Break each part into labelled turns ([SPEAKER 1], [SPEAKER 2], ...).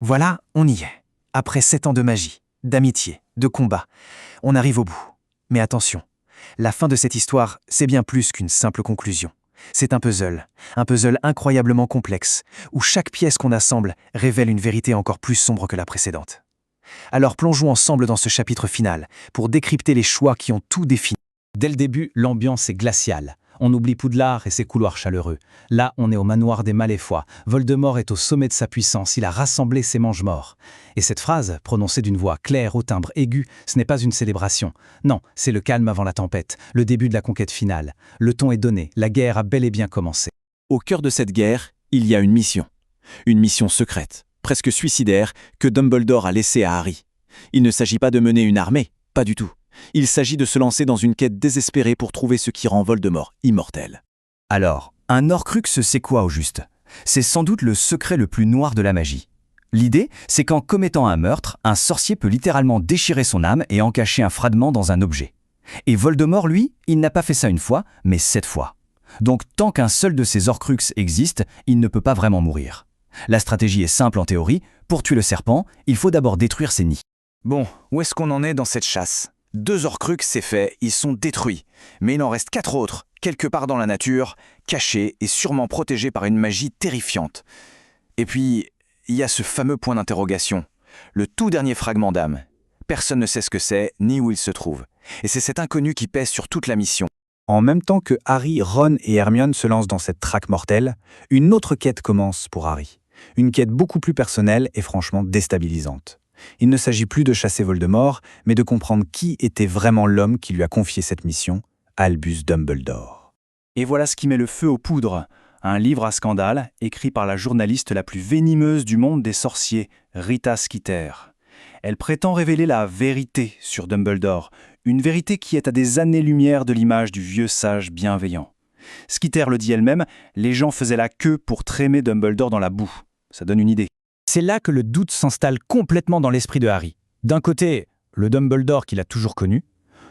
[SPEAKER 1] Voilà, on y est. Après 7 ans de magie, d'amitié, de combat, on arrive au bout. Mais attention, la fin de cette histoire, c'est bien plus qu'une simple conclusion. C'est un puzzle incroyablement complexe, où chaque pièce qu'on assemble révèle une vérité encore plus sombre que la précédente. Alors plongeons ensemble dans ce chapitre final, pour décrypter les choix qui ont tout défini.
[SPEAKER 2] Dès le début, l'ambiance est glaciale. On oublie Poudlard et ses couloirs chaleureux. Là, on est au manoir des Maléfois. Voldemort est au sommet de sa puissance. Il a rassemblé ses mange-morts. Et cette phrase, prononcée d'une voix claire au timbre aigu, ce n'est pas une célébration. Non, c'est le calme avant la tempête, le début de la conquête finale. Le ton est donné, la guerre a bel et bien commencé.
[SPEAKER 3] Au cœur de cette guerre, il y a une mission. Une mission secrète, presque suicidaire, que Dumbledore a laissée à Harry. Il ne s'agit pas de mener une armée, pas du tout. Il s'agit de se lancer dans une quête désespérée pour trouver ce qui rend Voldemort immortel.
[SPEAKER 4] Alors, un Horcrux, c'est quoi au juste? C'est sans doute le secret le plus noir de la magie. L'idée, c'est qu'en commettant un meurtre, un sorcier peut littéralement déchirer son âme et en cacher un fragment dans un objet. Et Voldemort, lui, il n'a pas fait ça une fois, mais 7 fois. Donc tant qu'un seul de ces Horcrux existe, il ne peut pas vraiment mourir. La stratégie est simple en théorie, pour tuer le serpent, il faut d'abord détruire ses nids.
[SPEAKER 1] Bon, où est-ce qu'on en est dans cette chasse? 2 Horcrux, c'est fait, ils sont détruits. Mais il en reste 4 autres, quelque part dans la nature, cachés et sûrement protégés par une magie terrifiante. Et puis, il y a ce fameux point d'interrogation, le tout dernier fragment d'âme. Personne ne sait ce que c'est, ni où il se trouve. Et c'est cet inconnu qui pèse sur toute la mission.
[SPEAKER 5] En même temps que Harry, Ron et Hermione se lancent dans cette traque mortelle, une autre quête commence pour Harry. Une quête beaucoup plus personnelle et franchement déstabilisante. Il ne s'agit plus de chasser Voldemort, mais de comprendre qui était vraiment l'homme qui lui a confié cette mission, Albus Dumbledore.
[SPEAKER 3] Et voilà ce qui met le feu aux poudres. Un livre à scandale, écrit par la journaliste la plus venimeuse du monde des sorciers, Rita Skeeter. Elle prétend révéler la vérité sur Dumbledore, une vérité qui est à des années-lumière de l'image du vieux sage bienveillant. Skeeter le dit elle-même, les gens faisaient la queue pour trémer Dumbledore dans la boue. Ça donne une idée.
[SPEAKER 2] C'est là que le doute s'installe complètement dans l'esprit de Harry. D'un côté, le Dumbledore qu'il a toujours connu.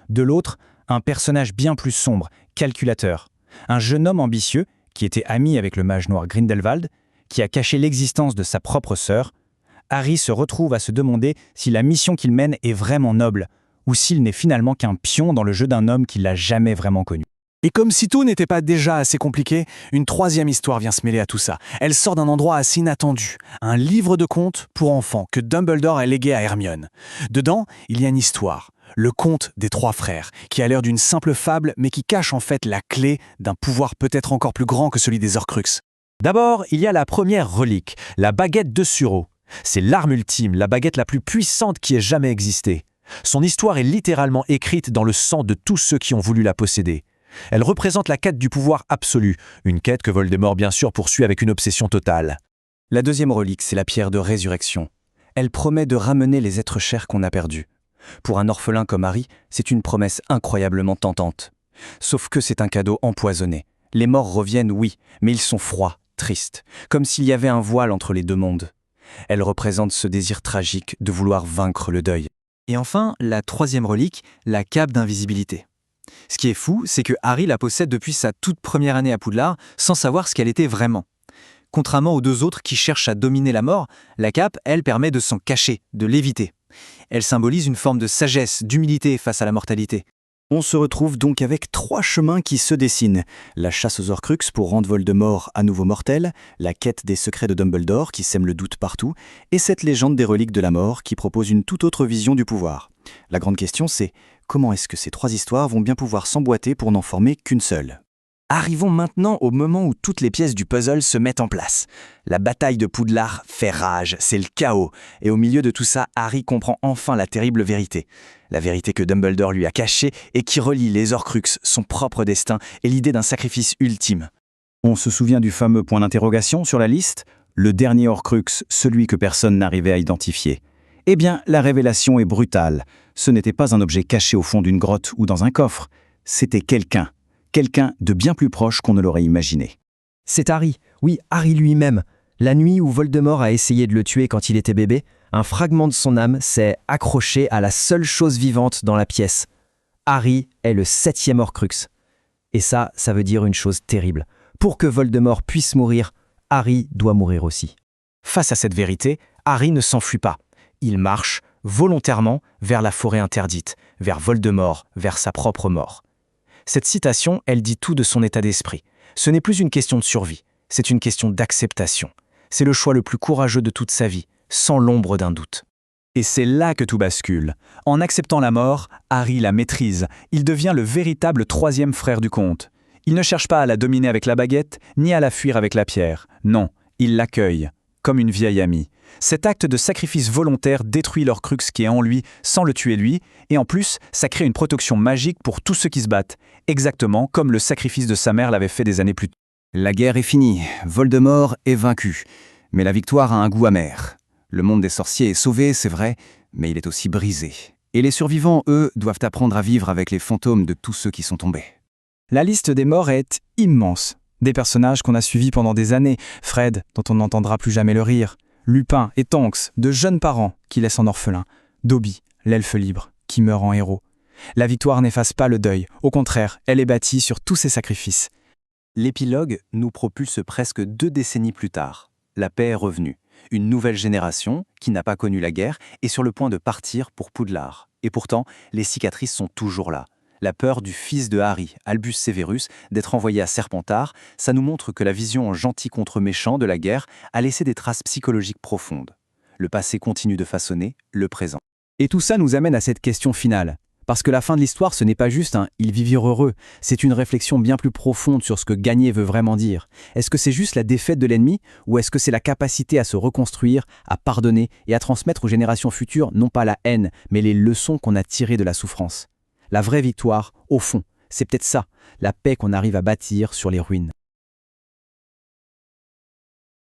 [SPEAKER 2] De l'autre, un personnage bien plus sombre, calculateur. Un jeune homme ambitieux qui était ami avec le mage noir Grindelwald, qui a caché l'existence de sa propre sœur. Harry se retrouve à se demander si la mission qu'il mène est vraiment noble, ou s'il n'est finalement qu'un pion dans le jeu d'un homme qu'il n'a jamais vraiment connu.
[SPEAKER 1] Et comme si tout n'était pas déjà assez compliqué, une 3e histoire vient se mêler à tout ça. Elle sort d'un endroit assez inattendu, un livre de contes pour enfants que Dumbledore a légué à Hermione. Dedans, il y a une histoire, le conte des 3 frères, qui a l'air d'une simple fable mais qui cache en fait la clé d'un pouvoir peut-être encore plus grand que celui des Horcrux.
[SPEAKER 6] D'abord, il y a la première relique, la baguette de Suro. C'est l'arme ultime, la baguette la plus puissante qui ait jamais existé. Son histoire est littéralement écrite dans le sang de tous ceux qui ont voulu la posséder. Elle représente la quête du pouvoir absolu, une quête que Voldemort bien sûr poursuit avec une obsession totale.
[SPEAKER 4] La deuxième relique, c'est la pierre de résurrection. Elle promet de ramener les êtres chers qu'on a perdus. Pour un orphelin comme Harry, c'est une promesse incroyablement tentante. Sauf que c'est un cadeau empoisonné. Les morts reviennent, oui, mais ils sont froids, tristes, comme s'il y avait un voile entre les 2 mondes. Elle représente ce désir tragique de vouloir vaincre le deuil.
[SPEAKER 7] Et enfin, la 3e relique, la cape d'invisibilité. Ce qui est fou, c'est que Harry la possède depuis sa toute première année à Poudlard, sans savoir ce qu'elle était vraiment. Contrairement aux 2 autres qui cherchent à dominer la mort, la cape, elle, permet de s'en cacher, de l'éviter. Elle symbolise une forme de sagesse, d'humilité face à la mortalité.
[SPEAKER 4] On se retrouve donc avec 3 chemins qui se dessinent. La chasse aux Horcrux pour rendre Voldemort à nouveau mortel, la quête des secrets de Dumbledore qui sème le doute partout, et cette légende des reliques de la mort qui propose une toute autre vision du pouvoir. La grande question c'est, comment est-ce que ces 3 histoires vont bien pouvoir s'emboîter pour n'en former qu'une seule?
[SPEAKER 1] Arrivons maintenant au moment où toutes les pièces du puzzle se mettent en place. La bataille de Poudlard fait rage, c'est le chaos. Et au milieu de tout ça, Harry comprend enfin la terrible vérité. La vérité que Dumbledore lui a cachée et qui relie les Horcrux, son propre destin et l'idée d'un sacrifice ultime.
[SPEAKER 5] On se souvient du fameux point d'interrogation sur la liste? Le dernier Horcrux, celui que personne n'arrivait à identifier. Eh bien, la révélation est brutale. Ce n'était pas un objet caché au fond d'une grotte ou dans un coffre. C'était quelqu'un de bien plus proche qu'on ne l'aurait imaginé.
[SPEAKER 6] C'est Harry, oui, Harry lui-même. La nuit où Voldemort a essayé de le tuer quand il était bébé, un fragment de son âme s'est accroché à la seule chose vivante dans la pièce. Harry est le 7e Horcrux. Et ça veut dire une chose terrible. Pour que Voldemort puisse mourir, Harry doit mourir aussi.
[SPEAKER 1] Face à cette vérité,
[SPEAKER 2] Harry ne s'enfuit pas. Il marche, volontairement, vers la forêt interdite, vers Voldemort, vers sa propre mort. Cette citation, elle dit tout de son état d'esprit. Ce n'est plus une question de survie, c'est une question d'acceptation. C'est le choix le plus courageux de toute sa vie, sans l'ombre d'un doute.
[SPEAKER 3] Et c'est là que tout bascule. En acceptant la mort, Harry la maîtrise. Il devient le véritable troisième frère du conte. Il ne cherche pas à la dominer avec la baguette, ni à la fuir avec la pierre. Non, il l'accueille, comme une vieille amie. Cet acte de sacrifice volontaire détruit l'Horcrux qui est en lui sans le tuer lui, et en plus, ça crée une protection magique pour tous ceux qui se battent, exactement comme le sacrifice de sa mère l'avait fait des années plus tôt.
[SPEAKER 4] La guerre est finie, Voldemort est vaincu. Mais la victoire a un goût amer. Le monde des sorciers est sauvé, c'est vrai, mais il est aussi brisé. Et les survivants, eux, doivent apprendre à vivre avec les fantômes de tous ceux qui sont tombés.
[SPEAKER 3] La liste des morts est immense. Des personnages qu'on a suivis pendant des années, Fred, dont on n'entendra plus jamais le rire, Lupin et Tonks, de jeunes parents qui laissent en orphelin, Dobby, l'elfe libre, qui meurt en héros. La victoire n'efface pas le deuil, au contraire, elle est bâtie sur tous ces sacrifices.
[SPEAKER 7] L'épilogue nous propulse presque 2 décennies plus tard. La paix est revenue. Une nouvelle génération, qui n'a pas connu la guerre, est sur le point de partir pour Poudlard. Et pourtant, les cicatrices sont toujours là. La peur du fils de Harry, Albus Severus, d'être envoyé à Serpentard, ça nous montre que la vision en gentil contre méchant de la guerre a laissé des traces psychologiques profondes. Le passé continue de façonner le présent.
[SPEAKER 3] Et tout ça nous amène à cette question finale. Parce que la fin de l'histoire, ce n'est pas juste un « ils vivirent heureux », c'est une réflexion bien plus profonde sur ce que gagner veut vraiment dire. Est-ce que c'est juste la défaite de l'ennemi, ou est-ce que c'est la capacité à se reconstruire, à pardonner et à transmettre aux générations futures non pas la haine, mais les leçons qu'on a tirées de la souffrance? La vraie victoire, au fond, c'est peut-être ça, la paix qu'on arrive à bâtir sur les ruines.